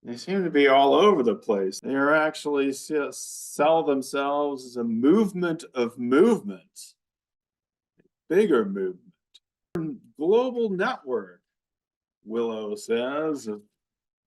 They seem to be all over the place. They are actually sell themselves as a movement of movements, bigger movement, global network. Willow says of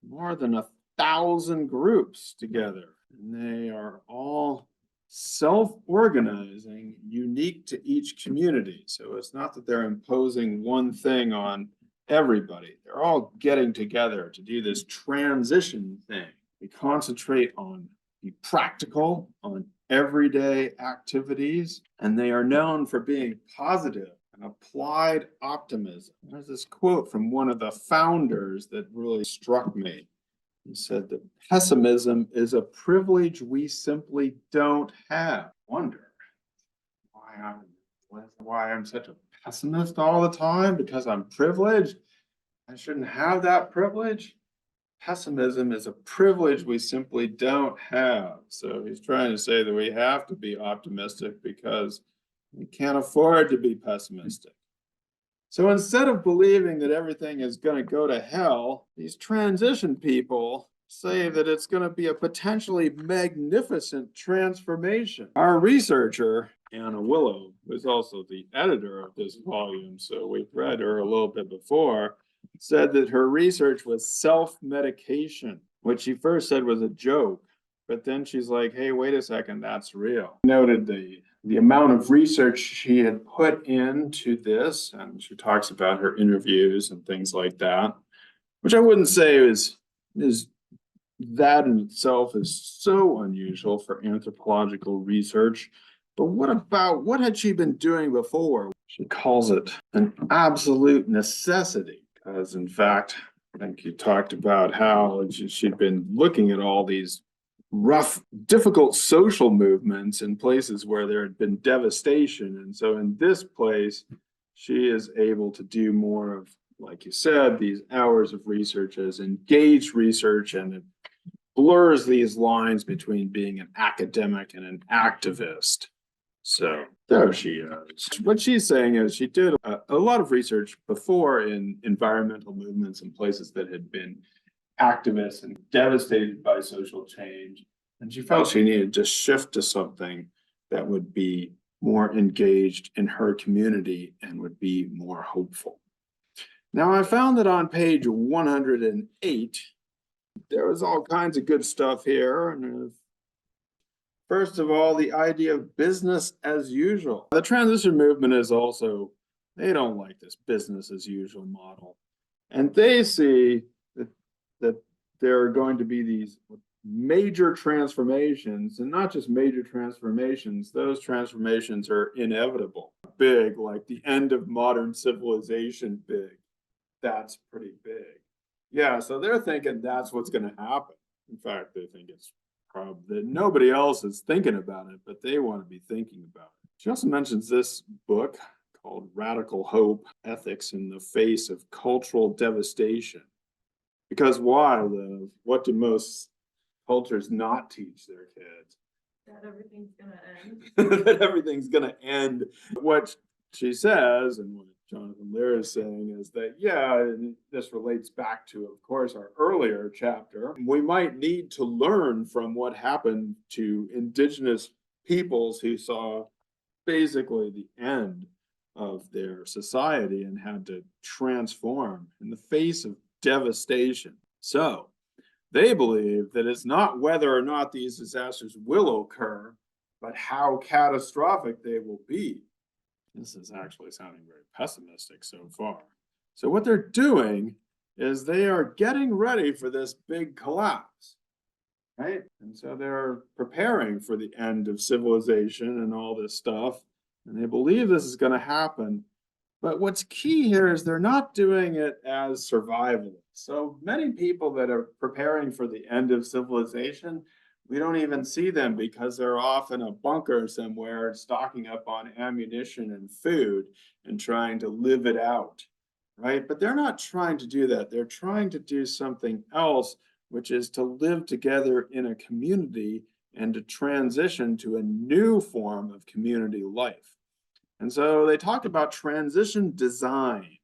more than 1,000 groups together, and they are all self-organizing, unique to each community. So it's not that they're imposing one thing on everybody. They're all getting together to do this transition thing. We concentrate on the practical, on everyday activities, and they are known for being positive and applied optimism. There's this quote from one of the founders that really struck me. He said that pessimism is a privilege we simply don't have. Wonder why I'm such a pessimist all the time, because I'm privileged. I shouldn't have that privilege. Pessimism is a privilege we simply don't have. So he's trying to say that we have to be optimistic because we can't afford to be pessimistic. So instead of believing that everything is going to go to hell, these transition people say that it's going to be a potentially magnificent transformation. Our researcher, Anna Willow, who's also the editor of this volume, so we've read her a little bit before, said that her research was self-medication, which she first said was a joke. But then she's like, hey, wait a second, that's real. Noted the amount of research she had put into this, and she talks about her interviews and things like that, which I wouldn't say is that in itself is so unusual for anthropological research. But what had she been doing before? She calls it an absolute necessity, because in fact, I think you talked about how she'd been looking at all these rough, difficult social movements in places where there had been devastation. And so in this place, she is able to do more of, like you said, these hours of research as engaged research, and it blurs these lines between being an academic and an activist. So there she is. What she's saying is she did a lot of research before in environmental movements in places that had been activists and devastated by social change. And she felt she needed to shift to something that would be more engaged in her community and would be more hopeful. Now, I found that on page 108, there was all kinds of good stuff here. And first of all, the idea of business as usual. The transition movement is also, they don't like this business as usual model. And they see that there are going to be these major transformations, and not just major transformations, those transformations are inevitable. Big, like the end of modern civilization, big. That's pretty big. Yeah, so they're thinking that's what's going to happen. In fact, they think it's probably that nobody else is thinking about it, but they want to be thinking about it. She also mentions this book called Radical Hope: Ethics in the Face of Cultural Devastation. Because why, Liv? What do most cultures not teach their kids? That everything's gonna end. That everything's gonna end. What she says, and what Jonathan Lear is saying, is that, yeah, and this relates back to, of course, our earlier chapter. We might need to learn from what happened to indigenous peoples who saw basically the end of their society and had to transform in the face of devastation. So they believe that it's not whether or not these disasters will occur, but how catastrophic they will be. This is actually sounding very pessimistic so far. So what they're doing is they are getting ready for this big collapse, right? And so they're preparing for the end of civilization and all this stuff, and they believe this is going to happen. But what's key here is they're not doing it as survivalists. So many people that are preparing for the end of civilization, we don't even see them because they're off in a bunker somewhere stocking up on ammunition and food and trying to live it out, right? But they're not trying to do that. They're trying to do something else, which is to live together in a community and to transition to a new form of community life. And so they talk about transition design.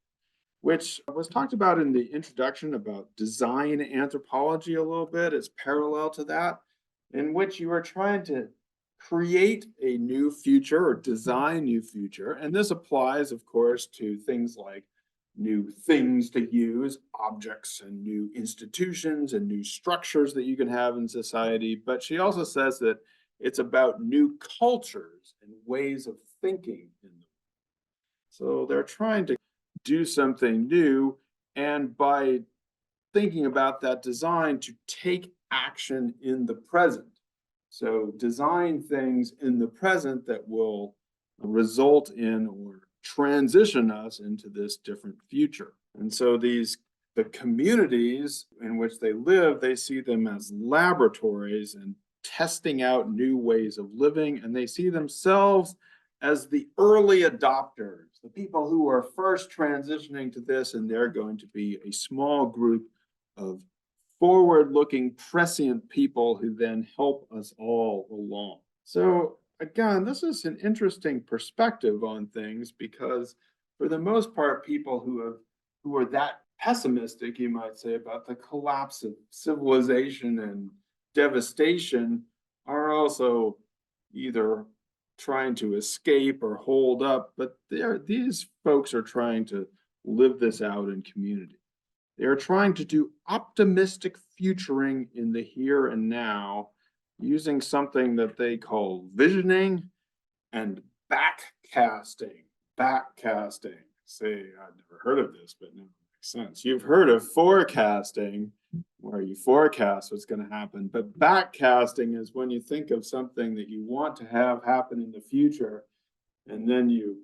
which was talked about in the introduction about design anthropology a little bit. It's parallel to that, in which you are trying to create a new future or design new future. And this applies, of course, to things like new things to use, objects and new institutions and new structures that you can have in society. But she also says that it's about new cultures and ways of thinking in them. So they're trying to do something new, and by thinking about that design, to take action in the present. So design things in the present that will result in or transition us into this different future. And so the communities in which they live, they see them as laboratories and testing out new ways of living, and they see themselves as the early adopters, the people who are first transitioning to this, and they're going to be a small group of forward-looking, prescient people who then help us all along. So again, this is an interesting perspective on things, because for the most part, people who are that pessimistic, you might say, about the collapse of civilization and devastation are also either trying to escape or hold up, but these folks are trying to live this out in community. They are trying to do optimistic futuring in the here and now using something that they call visioning and backcasting. Backcasting. See, I've never heard of this, but now it makes sense. You've heard of forecasting, where you forecast what's going to happen, but backcasting is when you think of something that you want to have happen in the future, and then you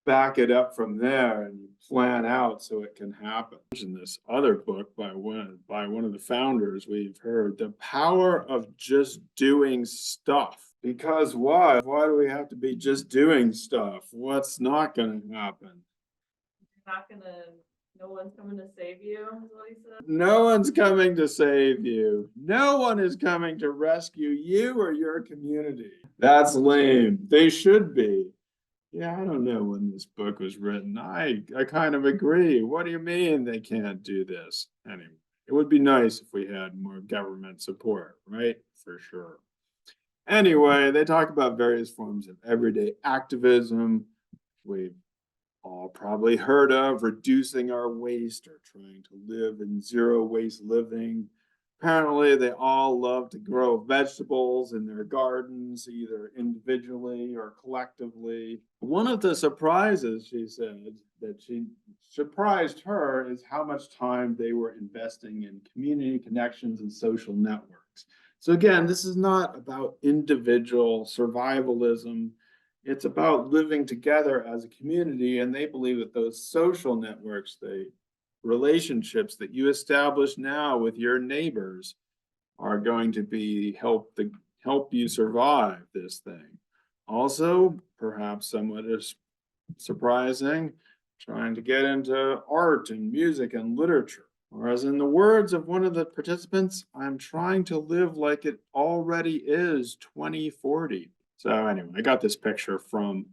back it up from there and you plan out so it can happen. In this other book by one of the founders, we've heard the power of just doing stuff. Because why? Why do we have to be just doing stuff? What's not going to happen? No one's coming to save you, is what he said. No one's coming to save you. No one is coming to rescue you or your community. That's lame. They should be. Yeah, I don't know when this book was written. I kind of agree. What do you mean they can't do this? Anyway, it would be nice if we had more government support, right? For sure. Anyway, they talk about various forms of everyday activism. We've all probably heard of reducing our waste or trying to live in zero waste living. Apparently, they all love to grow vegetables in their gardens, either individually or collectively. One of the surprises, she said, that she surprised her is how much time they were investing in community connections and social networks. So again, this is not about individual survivalism. It's about living together as a community, and they believe that those social networks, the relationships that you establish now with your neighbors, are going to be help you survive this thing. Also, perhaps somewhat is surprising, trying to get into art and music and literature. Whereas in the words of one of the participants, I'm trying to live like it already is 2040. So anyway, I got this picture from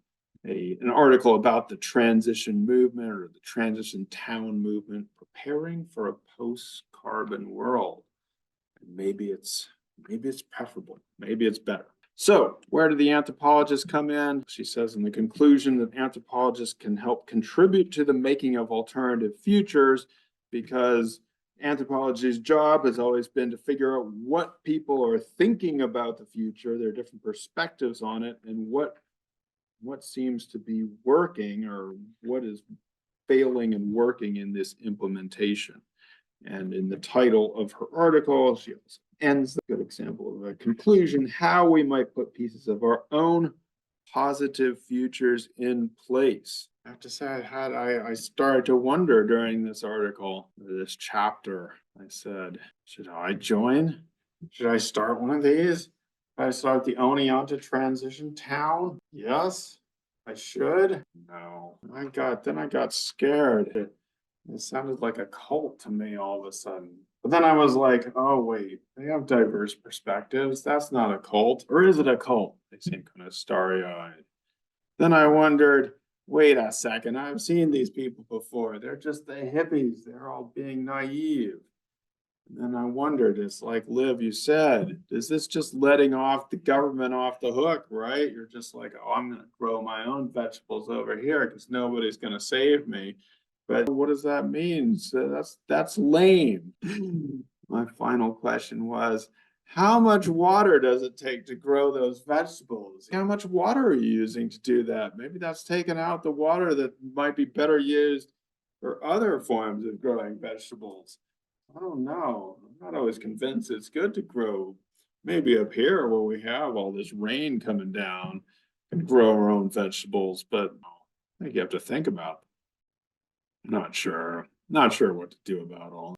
an article about the transition movement or the transition town movement, preparing for a post-carbon world. And maybe it's preferable, maybe it's better. So where do the anthropologists come in? She says in the conclusion that anthropologists can help contribute to the making of alternative futures, because anthropology's job has always been to figure out what people are thinking about the future, their different perspectives on it, and what seems to be working or what is failing and working in this implementation. And in the title of her article, she also ends a good example of a conclusion, how we might put pieces of our own positive futures in place. I have to say, I started to wonder during this article, this chapter. I said, should I join? Should I start one of these? Should I start the Oneonta Transition Town? Yes, I should. No. Then I got scared. It sounded like a cult to me all of a sudden. But then I was like, oh, wait, they have diverse perspectives. That's not a cult. Or is it a cult? They seem kind of starry-eyed. Then I wondered, wait a second, I've seen these people before. They're just the hippies. They're all being naive. And then I wondered, it's like Liv, you said, is this just letting off the government off the hook, right? You're just like, oh, I'm gonna grow my own vegetables over here because nobody's gonna save me. But what does that mean? So that's lame. My final question was, how much water does it take to grow those vegetables? How much water are you using to do that? Maybe that's taking out the water that might be better used for other forms of growing vegetables. I don't know. I'm not always convinced it's good to grow. Maybe up here where we have all this rain coming down and grow our own vegetables, but I think you have to think about. Not sure. Not sure what to do about all.